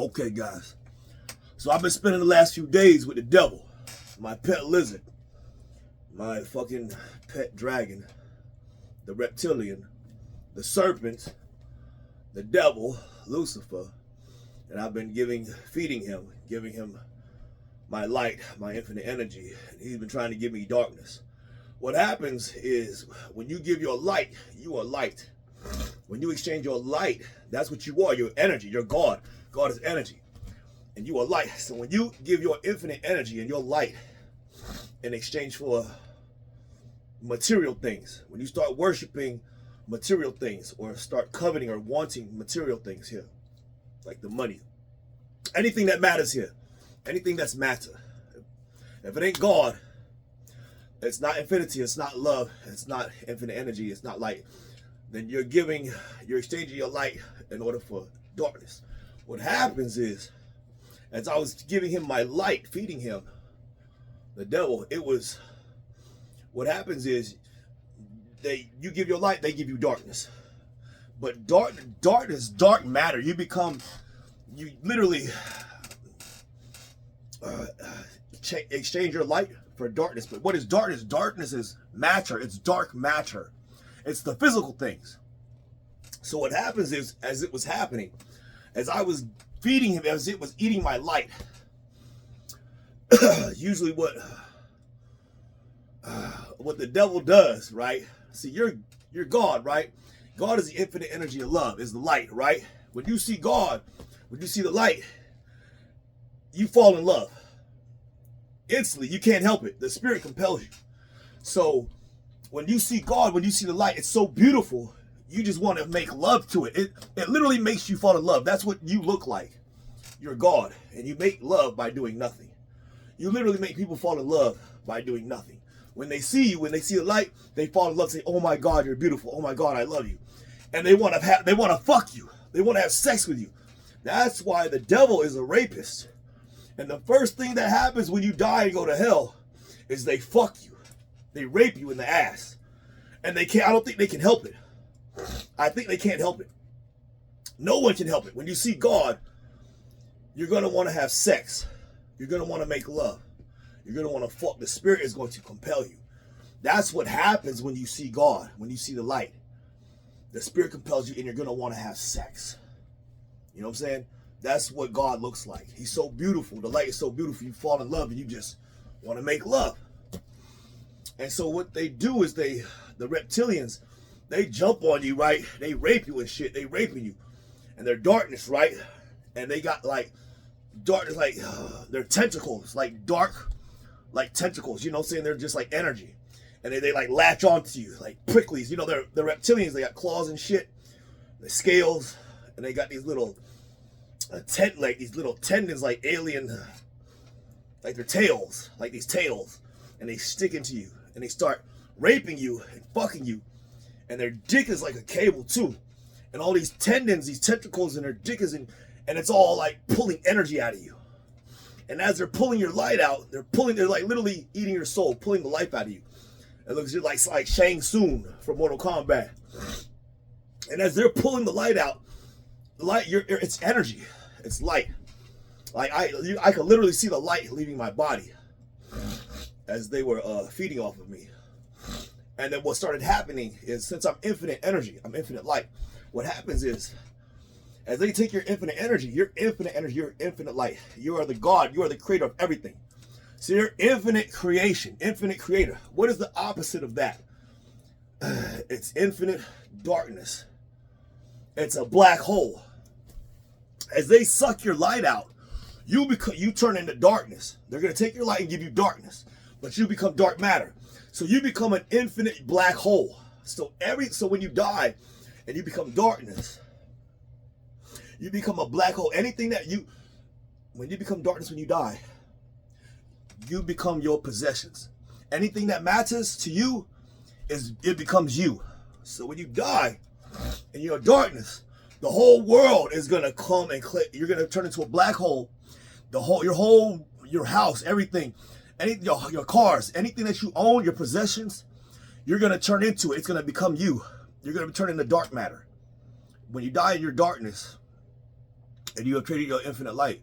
Okay, guys. So I've been spending the last few days with the devil, my pet lizard, my fucking pet dragon, the reptilian, the serpent, the devil, Lucifer, and I've been feeding him, giving him my light, my infinite energy, and he's been trying to give me darkness. What happens is when you give your light, you are light. When you exchange your light, that's what you are, your energy, your God. God is energy, and you are light. So when you give your infinite energy and your light in exchange for material things, when you start worshiping material things or start coveting or wanting material things here, like the money, anything that matters here, anything that's matter, if it ain't God, it's not infinity, it's not love, it's not infinite energy, it's not light, then you're exchanging your light in order for darkness. What happens is, as I was giving him my light, feeding him, the devil, what happens is, you give your light, they give you darkness. But darkness, dark matter, you literally exchange your light for darkness. But what is darkness? Darkness is matter, it's dark matter. It's the physical things. So what happens is, as it was happening, as I was feeding him, as it was eating my light, usually what the devil does, right? See, you're God, right? God is the infinite energy of love, is the light, right? When you see God, when you see the light, you fall in love. Instantly, you can't help it. The spirit compels you. So when you see God, when you see the light, it's so beautiful, you just want to make love to it. It literally makes you fall in love. That's what you look like. You're God, and you make love by doing nothing. You literally make people fall in love by doing nothing. When they see you, when they see the light, they fall in love, say, oh my God, you're beautiful. Oh my God, I love you. And they want to fuck you. They want to have sex with you. That's why the devil is a rapist. And the first thing that happens when you die and go to hell is they fuck you. They rape you in the ass. And I don't think they can help it. I think they can't help it. No one can help it. When you see God, you're going to want to have sex. You're going to want to make love. You're going to want to fuck. The spirit is going to compel you. That's what happens when you see God, when you see the light. The spirit compels you and you're going to want to have sex. You know what I'm saying? That's what God looks like. He's so beautiful. The light is so beautiful. You fall in love and you just want to make love. And so what they do is the reptilians, they jump on you, right? They rape you and shit. They raping you. And they're darkness, right? And they got like darkness, like they're tentacles, like dark, like tentacles. You know what I'm saying? They're just like energy. And they like latch onto you, like pricklies. You know, they're reptilians. They got claws and shit. The scales. And they got these little like these little tendons, like alien, like their tails, like these tails. And they stick into you. And they start raping you and fucking you. And their dick is like a cable too. And all these tendons, these tentacles in their dick is in, and it's all like pulling energy out of you. And as they're pulling your light out, they're like literally eating your soul, pulling the life out of you. It looks just like Shang Tsung from Mortal Kombat. And as they're pulling the light out, it's energy, it's light. Like I could literally see the light leaving my body as they were feeding off of me. And then what started happening is, since I'm infinite energy, I'm infinite light, what happens is, as they take your infinite energy, your infinite light, you are the God, you are the creator of everything. So you're infinite creation, infinite creator. What is the opposite of that? It's infinite darkness. It's a black hole. As they suck your light out, you turn into darkness. They're going to take your light and give you darkness, but you become dark matter. So you become an infinite black hole. So when you die and you become darkness, you become a black hole. When you become darkness when you die, you become your possessions. Anything that matters to you, it becomes you. So when you die and you're darkness, the whole world is gonna come and click. You're gonna turn into a black hole. Your house, everything, your cars, anything that you own, your possessions, you're gonna turn into it. It's gonna become you. You're gonna turn into dark matter. When you die in your darkness, and you have traded your infinite light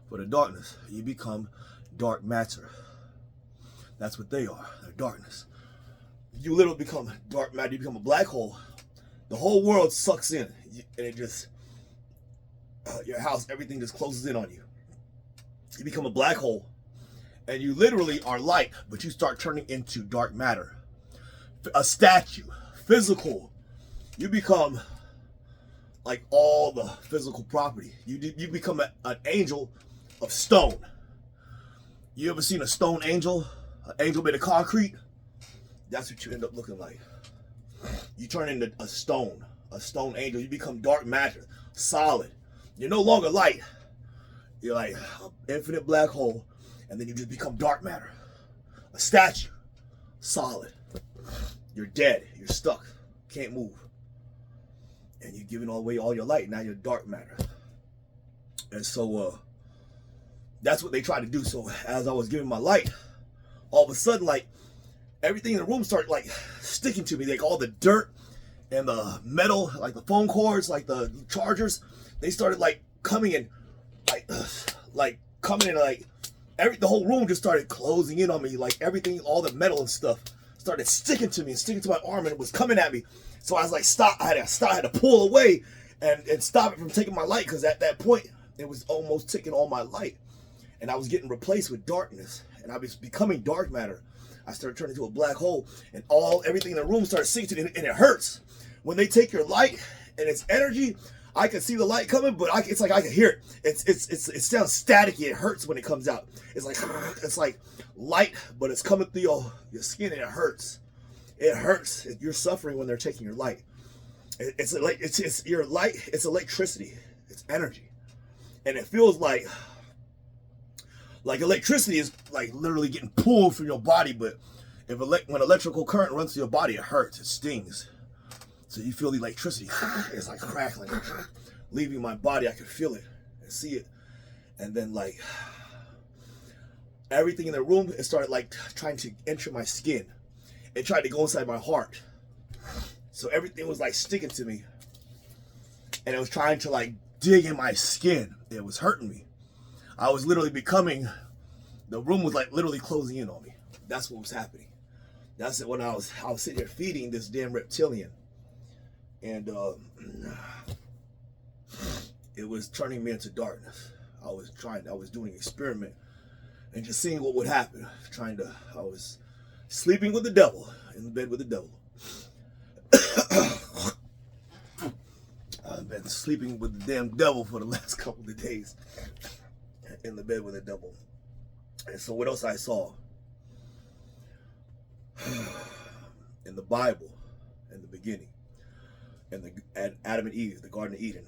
for the darkness, you become dark matter. That's what they are. They're darkness. You literally become dark matter. You become a black hole. The whole world sucks in, and it just, your house, everything just closes in on you. You become a black hole, and you literally are light, but you start turning into dark matter. A statue, physical. You become like all the physical property. You become an angel of stone. You ever seen a stone angel? An angel made of concrete? That's what you end up looking like. You turn into a stone angel. You become dark matter, solid. You're no longer light. You're like an infinite black hole, and then you just become dark matter, a statue, solid. You're dead. You're stuck. Can't move. And you're giving away all your light. Now you're dark matter. And so that's what they try to do. So as I was giving my light, all of a sudden, like, everything in the room started like sticking to me. Like all the dirt and the metal, like the phone cords, like the chargers, they started like coming in, like coming in, like the whole room just started closing in on me. Like everything, all the metal and stuff started sticking to me and sticking to my arm, and it was coming at me. So I was like, stop. I had to pull away and stop it from taking my light, because at that point it was almost taking all my light, and I was getting replaced with darkness, and I was becoming dark matter. I started turning into a black hole, and everything in the room started sinking, and it hurts when they take your light and its energy. I can see the light coming, but it's like I can hear it. It sounds staticky. It hurts when it comes out. It's like light, but it's coming through your skin, and it hurts. It hurts. You're suffering when they're taking your light. It's your light. It's electricity. It's energy, and it feels like electricity is like literally getting pulled from your body. But when electrical current runs through your body, it hurts. It stings. So you feel the electricity. It's like crackling, leaving my body. I can feel it and see it. And then like everything in the room, it started like trying to enter my skin. It tried to go inside my heart. So everything was like sticking to me. And it was trying to like dig in my skin. It was hurting me. I was literally the room was like literally closing in on me. That's what was happening. That's it. When I was sitting here feeding this damn reptilian. And it was turning me into darkness. I was doing an experiment and just seeing what would happen. I was sleeping with the devil, in the bed with the devil. I've been sleeping with the damn devil for the last couple of days, in the bed with the devil. And so what else I saw? In the Bible, in the beginning, and Adam and Eve, the Garden of Eden.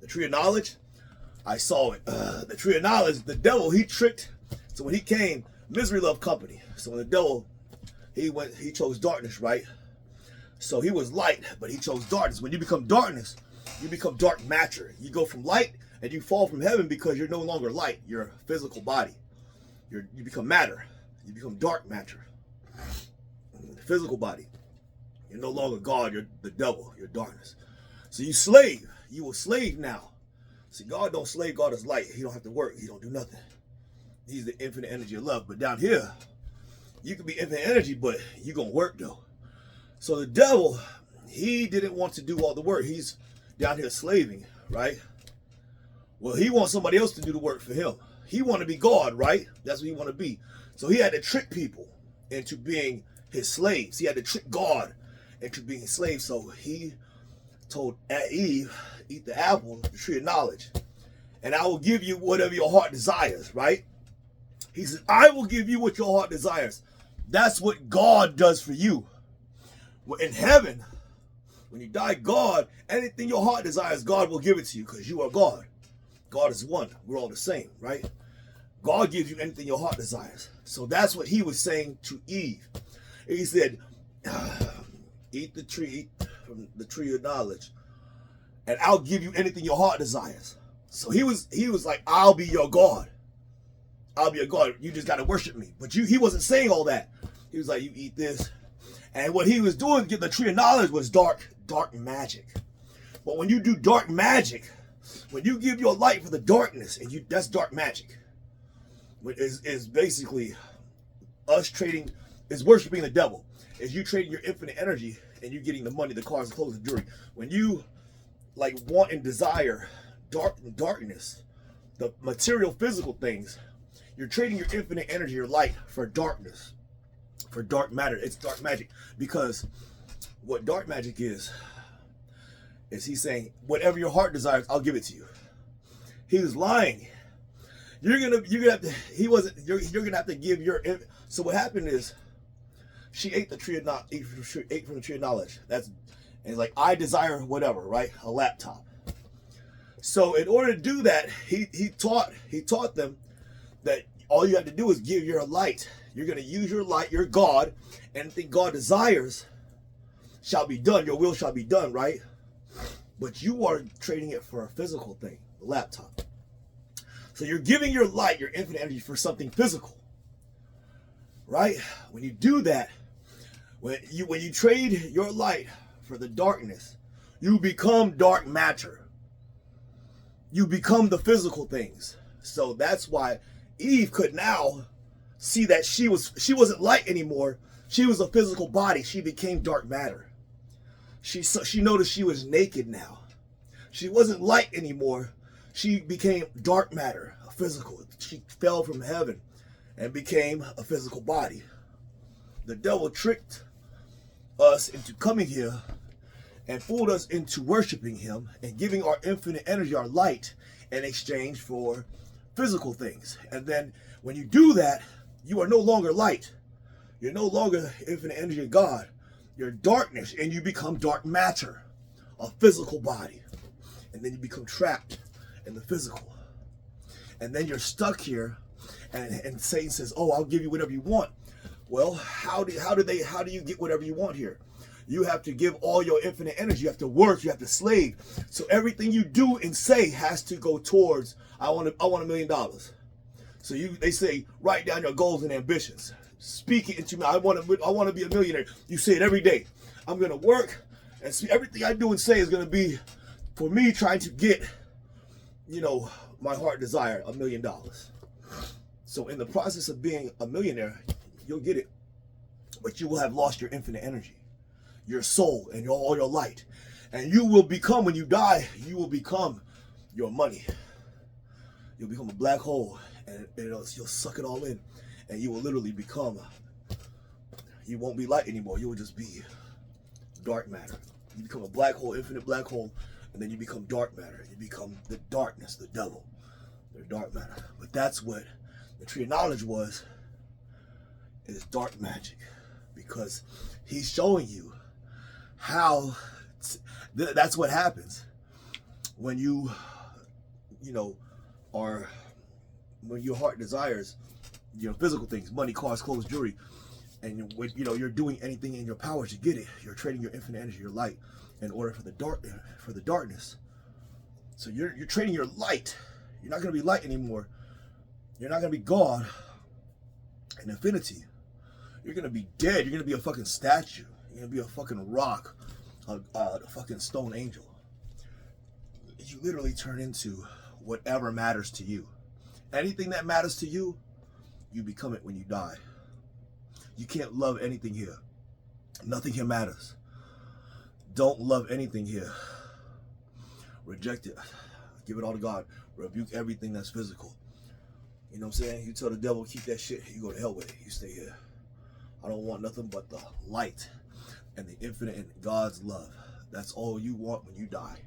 The tree of knowledge, I saw it. The tree of knowledge, the devil, he tricked. So when he came, misery loved company. So when the devil, he chose darkness, right? So he was light, but he chose darkness. When you become darkness, you become dark matter. You go from light and you fall from heaven because you're no longer light. You're a physical body. You become matter. You become dark matter. Physical body. You're no longer God, you're the devil, you're darkness. So you slave. You a slave now. See, God don't slave, God is light. He don't have to work, he don't do nothing. He's the infinite energy of love. But down here, you can be infinite energy, but you're gonna work though. So the devil, he didn't want to do all the work. He's down here slaving, right? Well, he wants somebody else to do the work for him. He want to be God, right? That's what he want to be. So he had to trick people into being his slaves. He had to trick God into being slaves. So he told Eve, eat the apple, the tree of knowledge, and I will give you whatever your heart desires, right? He said, I will give you what your heart desires. That's what God does for you. Well, in heaven, when you die, God, anything your heart desires, God will give it to you because you are God. God is one. We're all the same, right? God gives you anything your heart desires. So that's what he was saying to Eve. He said, eat the tree from the tree of knowledge, and I'll give you anything your heart desires. So he was like, I'll be your God. I'll be your God. You just got to worship me. But he wasn't saying all that. He was like, you eat this. And what he was doing, the tree of knowledge, was dark magic. But when you do dark magic, When you give your light for the darkness, and that's dark magic. Is basically us trading, is worshiping the devil. Is you trading your infinite energy and you getting the money, the cars, the clothes, the jewelry. When you like want and desire darkness, the material, physical things, you're trading your infinite energy, your light, for darkness, for dark matter. It's dark magic, because what dark magic is he's saying, whatever your heart desires, I'll give it to you. He was lying. You're gonna have to. You're gonna have to give your. So what happened is, she ate the tree of not ate from the tree of knowledge. And it's like, I desire whatever, right? A laptop. So in order to do that, he taught them that all you have to do is give your light. You're gonna use your light, your God, and anything God desires shall be done. Your will shall be done, right? But you are trading it for a physical thing, a laptop. So you're giving your light, your infinite energy, for something physical, right? When you do that, when you trade your light for the darkness, you become dark matter. You become the physical things. So that's why Eve could now see that she wasn't light anymore. She was a physical body. She became dark matter. She noticed she was naked now. She wasn't light anymore. She became dark matter, a physical. She fell from heaven and became a physical body. The devil tricked us into coming here and fooled us into worshiping him and giving our infinite energy, our light, in exchange for physical things. And then when you do that, you are no longer light. You're no longer infinite energy of God. You're darkness, and you become dark matter, a physical body. And then you become trapped in the physical. And then you're stuck here, and Satan says, oh, I'll give you whatever you want. Well, how do you get whatever you want here? You have to give all your infinite energy. You have to work. You have to slave. So everything you do and say has to go towards, I want $1 million. So they say, write down your goals and ambitions. Speak it into me. I want to be a millionaire. You say it every day. I'm gonna work, and see, everything I do and say is gonna be for me trying to get, my heart desire, $1 million. So in the process of being a millionaire, you'll get it, but you will have lost your infinite energy, your soul, and all your light. And you will become, when you die, you will become your money. You'll become a black hole, and you'll suck it all in, and you will literally become, you won't be light anymore. You will just be dark matter. You become a black hole, infinite black hole, and then you become dark matter. You become the darkness, the devil. They're dark matter. But that's what the tree of knowledge is dark magic, because he's showing you how that's what happens when when your heart desires, physical things, money, cars, clothes, jewelry, and you're doing anything in your power to get it. You're trading your infinite energy, your light, in order for the darkness. So you're trading your light. You're not going to be light anymore. You're not going to be God in infinity. You're going to be dead. You're going to be a fucking statue. You're going to be a fucking rock, a fucking stone angel. You literally turn into whatever matters to you. Anything that matters to you, you become it when you die. You can't love anything here. Nothing here matters. Don't love anything here. Reject it. Give it all to God. Rebuke everything that's physical. You know what I'm saying? You tell the devil, keep that shit, you go to hell with it. You stay here. I don't want nothing but the light and the infinite and God's love. That's all you want when you die.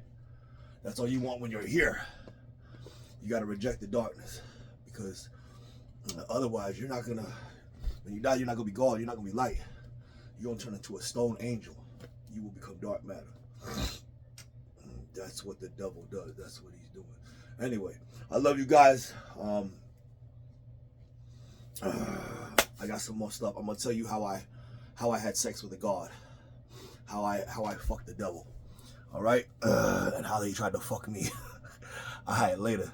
That's all you want when you're here. You got to reject the darkness, because otherwise you're not going to, when you die, you're not going to be God. You're not going to be light. You're going to turn into a stone angel. You will become dark matter. That's what the devil does. That's what he's doing. Anyway, I love you guys. I got some more stuff. I'm gonna tell you how I had sex with a god, how I fucked the devil. All right, and how they tried to fuck me. All right, later.